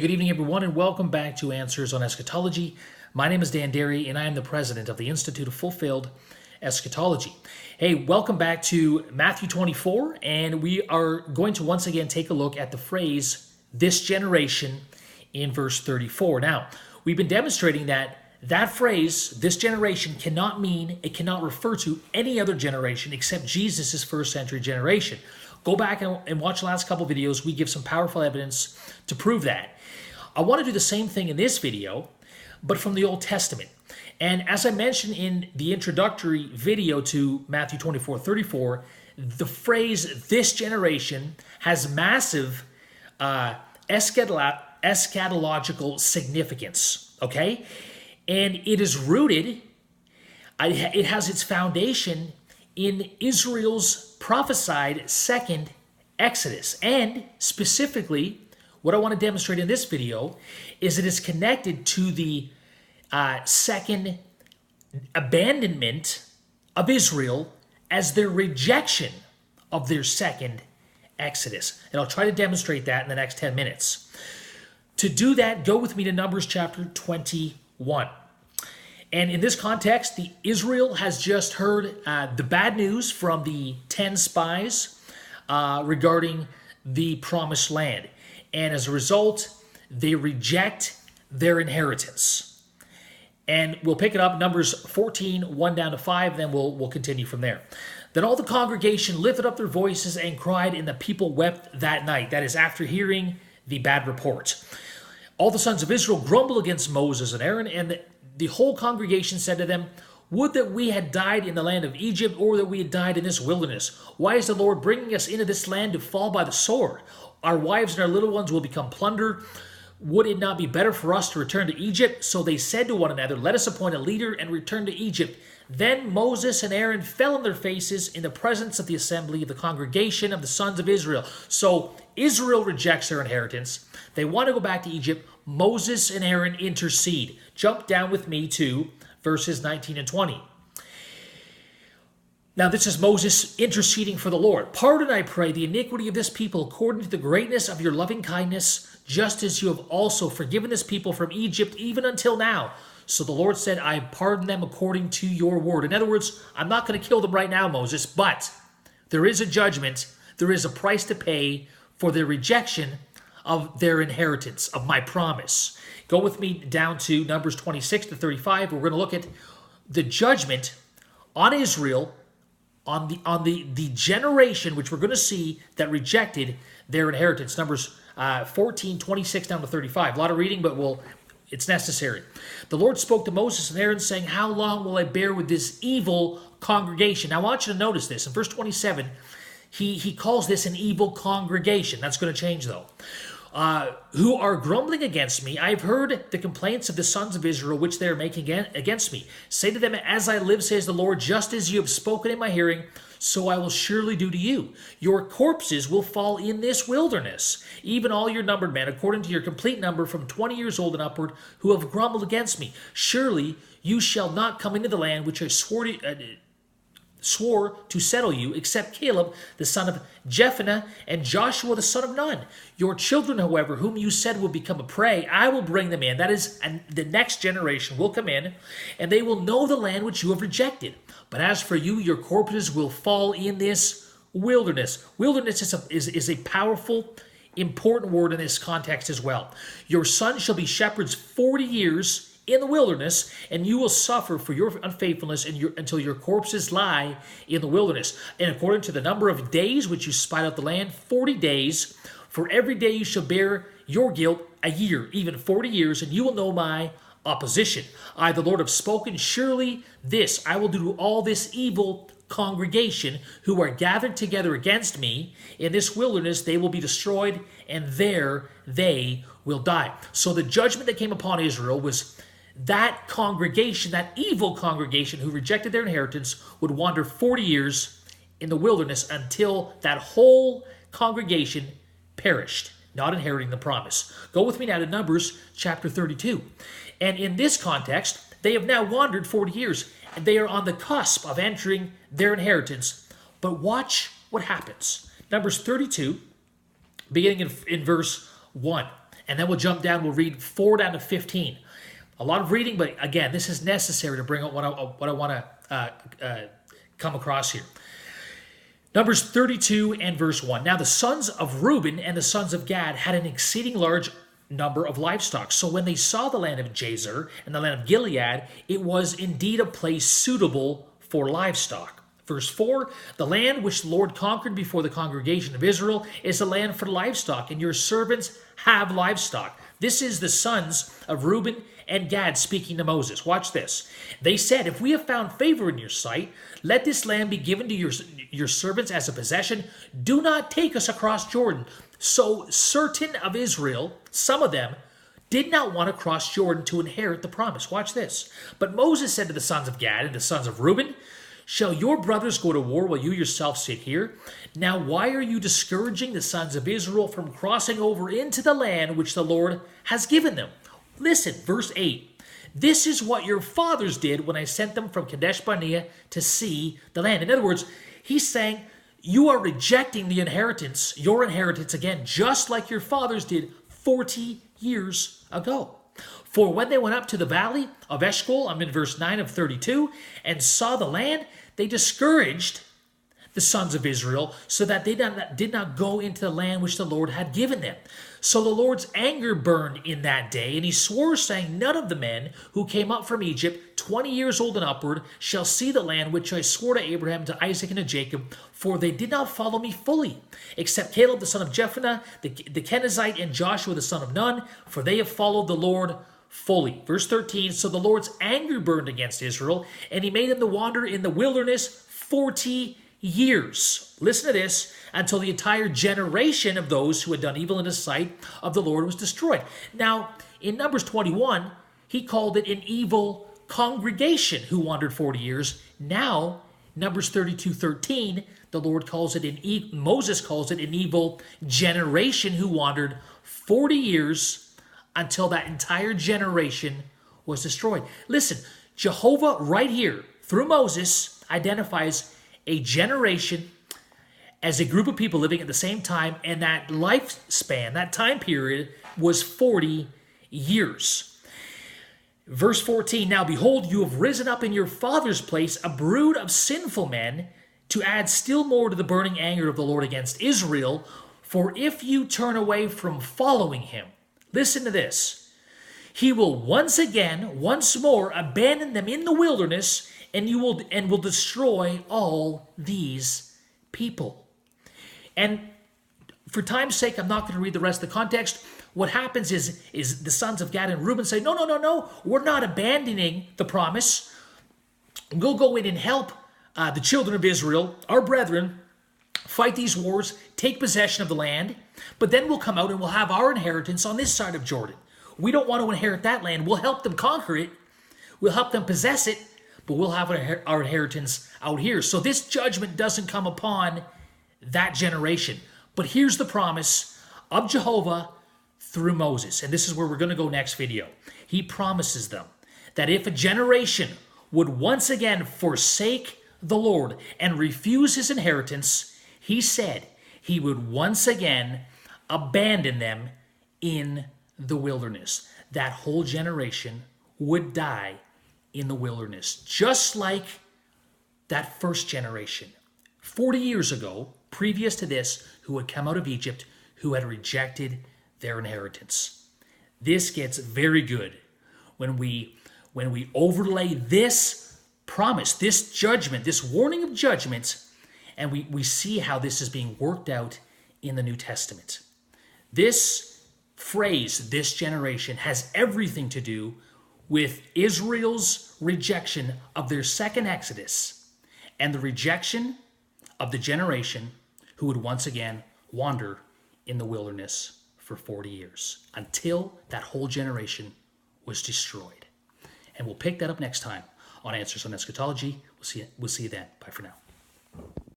Good evening, everyone, and welcome back to Answers on Eschatology. My name is Dan Derry, and I am the president of the Institute of Fulfilled Eschatology. Hey, welcome back to Matthew 24, and we are going to once again take a look at the phrase, this generation, in verse 34. Now, we've been demonstrating that phrase, this generation, it cannot refer to any other generation except Jesus' first century generation. Go back and watch the last couple videos. We give some powerful evidence to prove that. I want to do the same thing in this video, but from the Old Testament. And as I mentioned in the introductory video to Matthew 24:34, the phrase, this generation, has massive eschatological significance, okay? And it is rooted, it has its foundation in Israel's prophesied second Exodus. And specifically, what I want to demonstrate in this video is it is connected to the second abandonment of Israel as their rejection of their second Exodus. And I'll try to demonstrate that in the next 10 minutes. To do that, go with me to Numbers chapter 21. And in this context, Israel has just heard the bad news from the 10 spies regarding the promised land. And as a result, they reject their inheritance. And we'll pick it up, Numbers 14, 1 down to 5, then we'll continue from there. Then all the congregation lifted up their voices and cried, and the people wept that night. That is after hearing the bad report. All the sons of Israel grumbled against Moses and Aaron, and the whole congregation said to them, would that we had died in the land of Egypt, or that we had died in this wilderness. Why is the Lord bringing us into this land to fall by the sword? Our wives and our little ones will become plunder. Would it not be better for us to return to Egypt? So they said to one another, let us appoint a leader and return to Egypt. Then Moses and Aaron fell on their faces in the presence of the assembly of the congregation of the sons of Israel. So Israel rejects their inheritance. They want to go back to Egypt. Moses and Aaron intercede. Jump down with me to verses 19 and 20. Now this is Moses interceding for the Lord. Pardon, I pray, the iniquity of this people according to the greatness of your loving kindness, just as you have also forgiven this people from Egypt even until now. So the Lord said, I pardon them according to your word. In other words, I'm not going to kill them right now, Moses, but there is a judgment. There is a price to pay for their rejection of their inheritance, of my promise. Go with me down to Numbers 26 to 35. We're going to look at the judgment on Israel, on the generation, which we're going to see that rejected their inheritance. Numbers 14, 26 down to 35. A lot of reading, but it's necessary. The Lord spoke to Moses and Aaron, saying, how long will I bear with this evil congregation? Now, I want you to notice this. In verse 27, he calls this an evil congregation. That's going to change, though. Who are grumbling against me. I have heard the complaints of the sons of Israel, which they are making against me. Say to them, as I live, says the Lord, just as you have spoken in my hearing, so I will surely do to you. Your corpses will fall in this wilderness, even all your numbered men, according to your complete number, from 20 years old and upward, who have grumbled against me. Surely you shall not come into the land which I swore to settle you, except Caleb, the son of Jephunneh, and Joshua, the son of Nun. Your children, however, whom you said will become a prey, I will bring them in. That is, and the next generation will come in, and they will know the land which you have rejected. But as for you, your corpses will fall in this wilderness. Wilderness is a powerful, important word in this context as well. Your sons shall be shepherds 40 years in the wilderness, and you will suffer for your unfaithfulness until your corpses lie in the wilderness. And according to the number of days which you spied out the land, 40 days, for every day you shall bear your guilt a year, even 40 years, and you will know my opposition. I, the Lord, have spoken. Surely this I will do to all this evil congregation who are gathered together against me. In this wilderness they will be destroyed, and there they will die. So the judgment that came upon Israel was that congregation, that evil congregation who rejected their inheritance, would wander 40 years in the wilderness until that whole congregation perished, not inheriting the promise. Go with me now to Numbers chapter 32. And in this context, they have now wandered 40 years, and they are on the cusp of entering their inheritance. But watch what happens. Numbers 32, beginning in verse 1. And then we'll jump down, we'll read 4 down to 15. A lot of reading, but again, this is necessary to bring out what I want to come across here. Numbers 32 and verse 1. Now the sons of Reuben and the sons of Gad had an exceeding large number of livestock. So when they saw the land of Jazer and the land of Gilead, it was indeed a place suitable for livestock. Verse 4, the land which the Lord conquered before the congregation of Israel is a land for livestock, and your servants have livestock. This is the sons of Reuben and Gad speaking to Moses. Watch this. They said, if we have found favor in your sight, let this land be given to your servants as a possession. Do not take us across Jordan. So certain of Israel, some of them, did not want to cross Jordan to inherit the promise. Watch this. But Moses said to the sons of Gad and the sons of Reuben, shall your brothers go to war while you yourself sit here? Now why are you discouraging the sons of Israel from crossing over into the land which the Lord has given them? Listen, verse 8. This is what your fathers did when I sent them from Kadesh Barnea to see the land. In other words, he's saying, you are rejecting the inheritance, your inheritance again, just like your fathers did 40 years ago. For when they went up to the valley of Eshcol, I'm in verse 9 of 32, and saw the land, they discouraged the sons of Israel so that they did not go into the land which the Lord had given them. So the Lord's anger burned in that day, and he swore, saying, none of the men who came up from Egypt, 20 years old and upward, shall see the land which I swore to Abraham, to Isaac, and to Jacob, for they did not follow me fully, except Caleb the son of Jephunneh, the Kenizzite, and Joshua the son of Nun, for they have followed the Lord fully. Verse 13, so the Lord's anger burned against Israel, and he made them to wander in the wilderness 40 years. Listen to this, until the entire generation of those who had done evil in the sight of the Lord was destroyed. Now, in Numbers 21, he called it an evil congregation who wandered 40 years. Now, Numbers 32:13, the Lord calls it Moses calls it an evil generation who wandered 40 years until that entire generation was destroyed. Listen, Jehovah right here, through Moses, identifies a generation as a group of people living at the same time, and that lifespan, that time period, was 40 years. Verse 14, now behold, you have risen up in your father's place a brood of sinful men to add still more to the burning anger of the Lord against Israel. For if you turn away from following him, listen to this, he will once more abandon them in the wilderness, and will destroy all these people. And for time's sake, I'm not going to read the rest of the context. What happens is the sons of Gad and Reuben say, no, we're not abandoning the promise. We'll go in and help the children of Israel, our brethren, fight these wars, take possession of the land, but then we'll come out and we'll have our inheritance on this side of Jordan. We don't want to inherit that land. We'll help them conquer it. We'll help them possess it, but we'll have our inheritance out here. So this judgment doesn't come upon that generation. But here's the promise of Jehovah through Moses. And this is where we're going to go next video. He promises them that if a generation would once again forsake the Lord and refuse his inheritance, he said he would once again abandon them in the wilderness. That whole generation would die in the wilderness, just like that first generation 40 years ago, previous to this, who had come out of Egypt, who had rejected their inheritance. This gets very good when we overlay this promise, this judgment, this warning of judgment, and we see how this is being worked out in the New Testament. This phrase, this generation, has everything to do with Israel's rejection of their second Exodus and the rejection of the generation who would once again wander in the wilderness for 40 years until that whole generation was destroyed. And we'll pick that up next time on Answers on Eschatology. We'll see you then. Bye for now.